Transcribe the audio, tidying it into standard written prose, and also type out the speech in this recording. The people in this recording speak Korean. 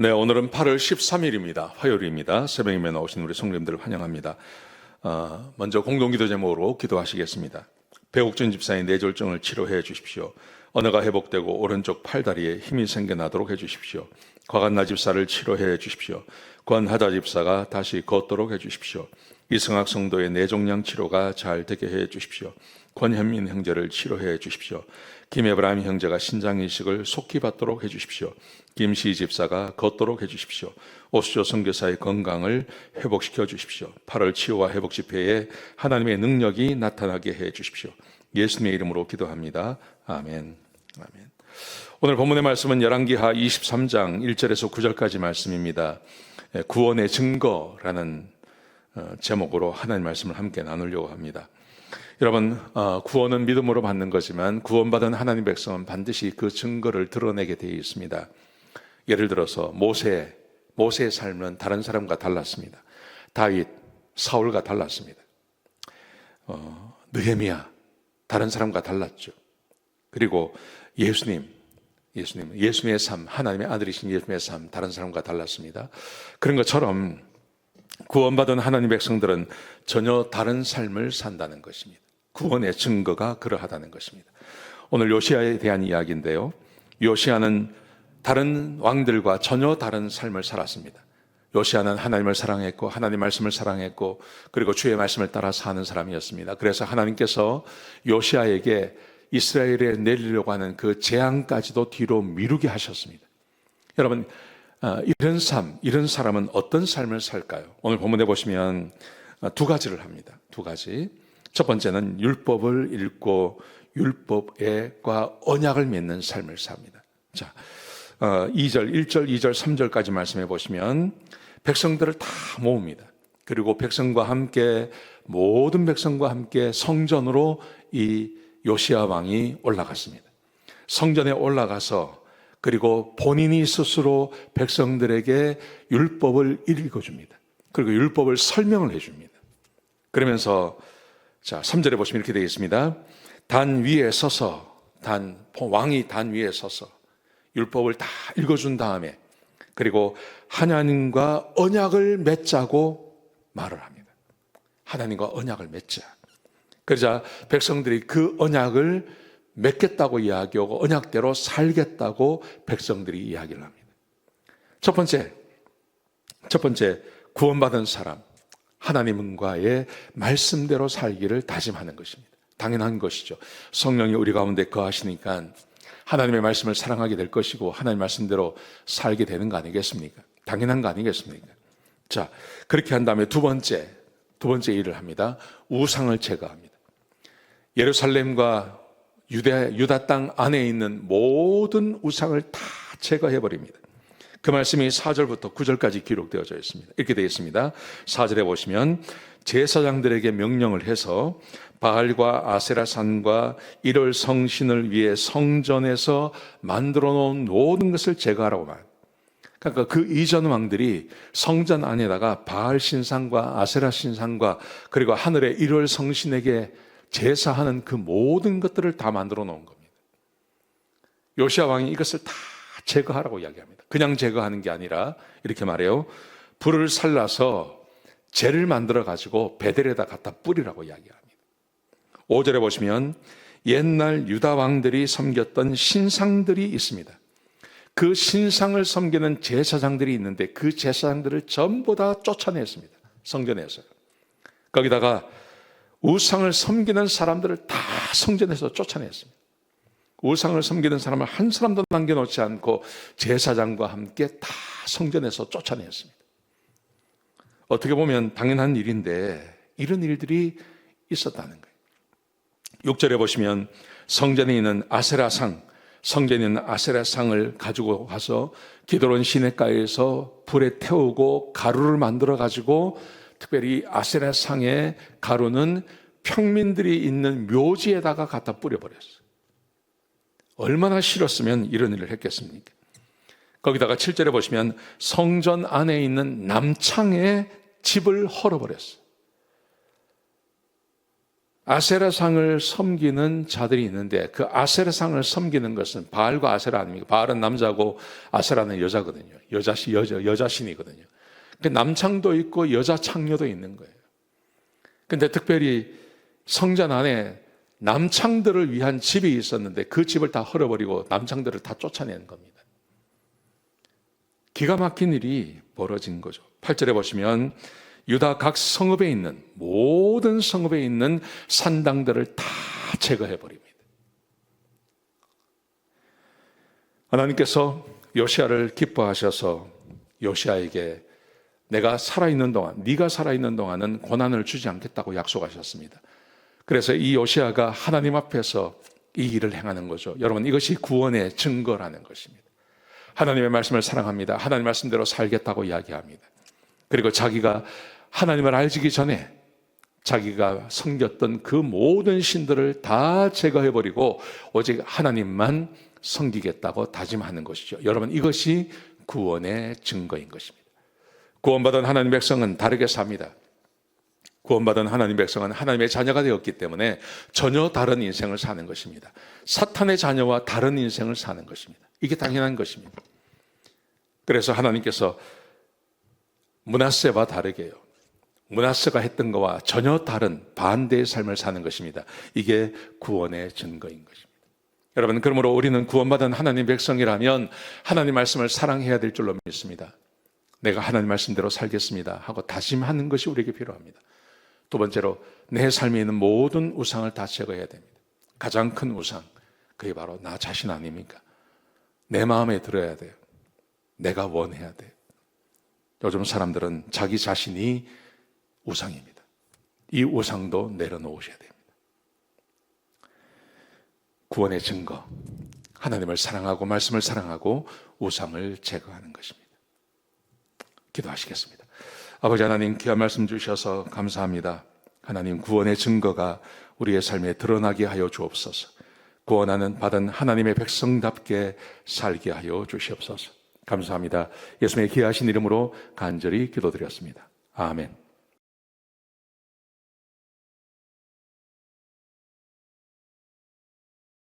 네, 오늘은 8월 13일입니다. 화요일입니다. 새벽임에 나오신 우리 성도님들을 환영합니다. 먼저 공동기도 제목으로 기도하시겠습니다. 배옥준 집사의 뇌졸중을 치료해 주십시오. 언어가 회복되고 오른쪽 팔다리에 힘이 생겨나도록 해주십시오. 과간나 집사를 치료해 주십시오. 권하다 집사가 다시 걷도록 해주십시오. 이승학 성도의 뇌종양 치료가 잘 되게 해 주십시오. 권현민 형제를 치료해 주십시오. 김에브라임 형제가 신장이식을 속히 받도록 해주십시오. 김시 집사가 걷도록 해주십시오. 오수조 선교사의 건강을 회복시켜 주십시오. 8월 치유와 회복 집회에 하나님의 능력이 나타나게 해 주십시오. 예수님의 이름으로 기도합니다. 아멘. 아멘. 오늘 본문의 말씀은 열왕기하 23장 1절에서 9절까지 말씀입니다. 구원의 증거라는 제목으로 하나님의 말씀을 함께 나누려고 합니다. 여러분, 구원은 믿음으로 받는 거지만 구원받은 하나님 백성은 반드시 그 증거를 드러내게 되어 있습니다. 예를 들어서 모세의 삶은 다른 사람과 달랐습니다. 다윗, 사울과 달랐습니다. 느헤미야, 다른 사람과 달랐죠. 그리고 예수님의 삶, 하나님의 아들이신 예수님의 삶, 다른 사람과 달랐습니다. 그런 것처럼 구원받은 하나님 백성들은 전혀 다른 삶을 산다는 것입니다. 구원의 증거가 그러하다는 것입니다. 오늘 요시아에 대한 이야기인데요. 요시아는 다른 왕들과 전혀 다른 삶을 살았습니다. 요시아는 하나님을 사랑했고 하나님 말씀을 사랑했고 그리고 주의 말씀을 따라 사는 사람이었습니다. 그래서 하나님께서 요시아에게 이스라엘에 내리려고 하는 그 재앙까지도 뒤로 미루게 하셨습니다. 여러분, 이런 사람은 어떤 삶을 살까요? 오늘 본문에 보시면 두 가지를 합니다. 두 가지. 첫 번째는 율법을 읽고 율법과 언약을 맺는 삶을 삽니다. 자, 1절, 2절, 3절까지 말씀해 보시면 백성들을 다 모읍니다. 그리고 모든 백성과 함께 성전으로 이 요시야 왕이 올라갔습니다. 성전에 올라가서 그리고 본인이 스스로 백성들에게 율법을 읽어줍니다. 그리고 율법을 설명을 해줍니다. 그러면서 3절에 보시면 이렇게 되어 있습니다. 왕이 단 위에 서서 율법을 다 읽어준 다음에 그리고 하나님과 언약을 맺자고 말을 합니다. 하나님과 언약을 맺자. 그러자 백성들이 그 언약을 맺겠다고 이야기하고 언약대로 살겠다고 백성들이 이야기를 합니다. 첫 번째 구원받은 사람, 하나님과의 말씀대로 살기를 다짐하는 것입니다. 당연한 것이죠. 성령이 우리 가운데 거하시니까 하나님의 말씀을 사랑하게 될 것이고 하나님 말씀대로 살게 되는 거 아니겠습니까? 당연한 거 아니겠습니까? 자, 그렇게 한 다음에 두 번째 일을 합니다. 우상을 제거합니다. 예루살렘과 유다 땅 안에 있는 모든 우상을 다 제거해버립니다. 그 말씀이 4절부터 9절까지 기록되어져 있습니다. 이렇게 되어 있습니다. 4절에 보시면 제사장들에게 명령을 해서 바알과 아세라산과 이럴 성신을 위해 성전에서 만들어 놓은 모든 것을 제거하라고 말합니다. 그러니까 그 이전 왕들이 성전 안에다가 바알 신상과 아세라 신상과 그리고 하늘의 이럴 성신에게 제사하는 그 모든 것들을 다 만들어 놓은 겁니다. 요시야 왕이 이것을 다 제거하라고 이야기합니다. 그냥 제거하는 게 아니라 이렇게 말해요. 불을 살라서 재를 만들어 가지고 베델에다 갖다 뿌리라고 이야기합니다. 5절에 보시면 옛날 유다 왕들이 섬겼던 신상들이 있습니다. 그 신상을 섬기는 제사장들이 있는데 그 제사장들을 전부 다 쫓아냈습니다. 성전에서. 거기다가 우상을 섬기는 사람들을 다 성전에서 쫓아냈습니다. 우상을 섬기는 사람을 한 사람도 남겨놓지 않고 제사장과 함께 다 성전에서 쫓아냈습니다. 어떻게 보면 당연한 일인데 이런 일들이 있었다는 거예요. 6절에 보시면 성전에 있는 아세라상을 가지고 가서 기드론 시내가에서 불에 태우고 가루를 만들어 가지고 특별히 아세라상의 가루는 평민들이 있는 묘지에다가 갖다 뿌려버렸어요. 얼마나 싫었으면 이런 일을 했겠습니까? 거기다가 7절에 보시면 성전 안에 있는 남창의 집을 헐어버렸어요. 아세라상을 섬기는 자들이 있는데 그 아세라상을 섬기는 것은 바알과 아세라 아닙니까? 바알은 남자고 아세라는 여자거든요. 여자신이거든요. 남창도 있고 여자 창녀도 있는 거예요. 근데 특별히 성전 안에 남창들을 위한 집이 있었는데 그 집을 다 헐어버리고 남창들을 다 쫓아낸 겁니다. 기가 막힌 일이 벌어진 거죠. 8절에 보시면 유다 각 성읍에 있는 모든 성읍에 있는 산당들을 다 제거해 버립니다. 하나님께서 요시아를 기뻐하셔서 요시아에게 내가 살아있는 동안, 네가 살아있는 동안은 고난을 주지 않겠다고 약속하셨습니다. 그래서 이 요시아가 하나님 앞에서 이 일을 행하는 거죠. 여러분, 이것이 구원의 증거라는 것입니다. 하나님의 말씀을 사랑합니다. 하나님 말씀대로 살겠다고 이야기합니다. 그리고 자기가 하나님을 알기 전에 자기가 섬겼던 그 모든 신들을 다 제거해버리고 오직 하나님만 섬기겠다고 다짐하는 것이죠. 여러분, 이것이 구원의 증거인 것입니다. 구원받은 하나님 백성은 다르게 삽니다. 구원받은 하나님 백성은 하나님의 자녀가 되었기 때문에 전혀 다른 인생을 사는 것입니다. 사탄의 자녀와 다른 인생을 사는 것입니다. 이게 당연한 것입니다. 그래서 하나님께서 므낫세와 다르게요. 므낫세가 했던 것과 전혀 다른 반대의 삶을 사는 것입니다. 이게 구원의 증거인 것입니다. 여러분, 그러므로 우리는 구원받은 하나님 백성이라면 하나님 말씀을 사랑해야 될 줄로 믿습니다. 내가 하나님 말씀대로 살겠습니다 하고 다짐하는 것이 우리에게 필요합니다. 두 번째로 내 삶에 있는 모든 우상을 다 제거해야 됩니다. 가장 큰 우상, 그게 바로 나 자신 아닙니까? 내 마음에 들어야 돼요. 내가 원해야 돼요. 요즘 사람들은 자기 자신이 우상입니다. 이 우상도 내려놓으셔야 됩니다. 구원의 증거, 하나님을 사랑하고 말씀을 사랑하고 우상을 제거하는 것입니다. 기도하시겠습니다. 아버지 하나님, 귀한 말씀 주셔서 감사합니다. 하나님, 구원의 증거가 우리의 삶에 드러나게 하여 주옵소서. 구원하는 받은 하나님의 백성답게 살게 하여 주시옵소서. 감사합니다. 예수님의 귀하신 이름으로 간절히 기도드렸습니다. 아멘.